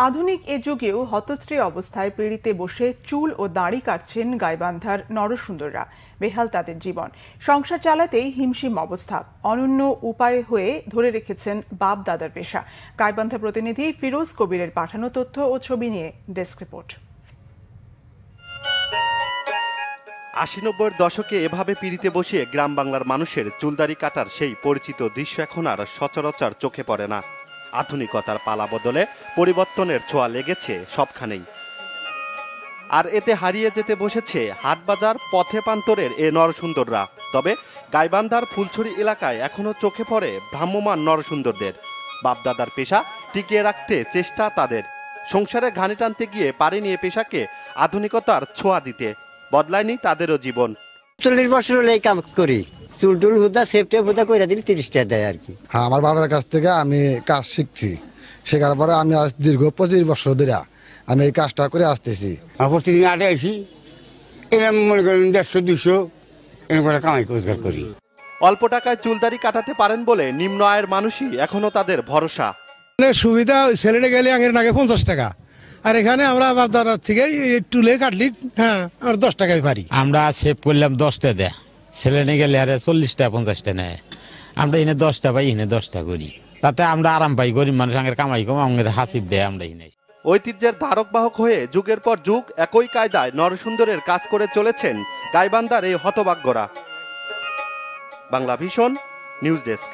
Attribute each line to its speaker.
Speaker 1: আধুনিক এ যুগেও হতশ্রী অবস্থায় পিঁড়িতে বসে চুল ও দাড়ি কাটছেন গাইবান্ধার নরসুন্দররা। বেহাল তাদের জীবন, সংসার চালাতেই হিমশিম অবস্থা। অনন্য উপায় হয়ে ধরে রেখেছেন বাপ দাদার পেশা। গাইবান্ধা প্রতিনিধি ফিরোজ কবিরের পাঠানো তথ্য ও ছবি নিয়ে ডেস্ক রিপোর্ট।
Speaker 2: ৮০-৯০-এর দশকে এভাবে পিঁড়িতে বসিয়ে গ্রাম বাংলার মানুষের চুলদাড়ি কাটার সেই পরিচিত দৃশ্য এখন আর সচরাচর চোখে পড়ে না। আধুনিকতার পালা বদলে পরিবর্তনের ছোঁয়া লেগেছে সবখানেই। আর এতে হারিয়ে যেতে বসেছে হাটবাজার পথে প্রান্তরের এ নরসুন্দররা। তবে গাইবান্ধার ফুলছড়ি এলাকায় এখনো চোখে পড়ে ভ্রাম্যমাণ নরসুন্দরদের। বাপদাদার পেশা টিকিয়ে রাখতে চেষ্টা তাদের। সংসারে ঘানি টানতে গিয়ে পারেনি এ পেশাকে আধুনিকতার ছোঁয়া দিতে। বদলায়নি তাদেরও জীবন।
Speaker 3: ৪০ বছর হলে এই কাজ করি। চুলটুল হুদা সেফটে হুদা করে দিলে ৩০ টাকা দেয় আর কি।
Speaker 4: হ্যাঁ, আমার বাবার কাছ থেকে আমি কাজ শিখছি। শেখার পরে আমি আজ দীর্ঘ ২৫ বছর ধরে আমি এই কাজটা করে আসতেছি।
Speaker 5: প্রতিদিন আটে আসি, এরকম মনে করেন ১৫০-২০০ এরকম করে কামাই রোজগার করি।
Speaker 2: অল্প টাকায় চুলদাড়ি কাটাতে পারেন বলে নিম্ন আয়ের মানুষই এখনো তাদের ভরসা।
Speaker 6: সুবিধা ছেলেটা গেলে আগের নাকি ৫০ টাকা, আর এখানে আমরা বাপ দাদার থেকে টুলে কাটলি আর ১০ টাকায় পারি।
Speaker 7: আমরা সেভ করলাম ১০টা দেয়, ছেলে নিয়ে গেলে আরে ৪০টা ৫০টা নেয়। আমরা এনে 10টা পাই, এনে 10টা করি, তাতে আমরা আরাম পাই। গরিব মানুষ আগের কামাই কম, আমাদের হাসিব দেয়। আমরা এনে
Speaker 2: ঐতিহ্যের ধারক বাহক হয়ে যুগের পর যুগ একই কায়দায় নরসুন্দরের কাজ করে চলেছেন গাইবান্ধার এই হতভাগ্যরা। Bangla Vision news desk.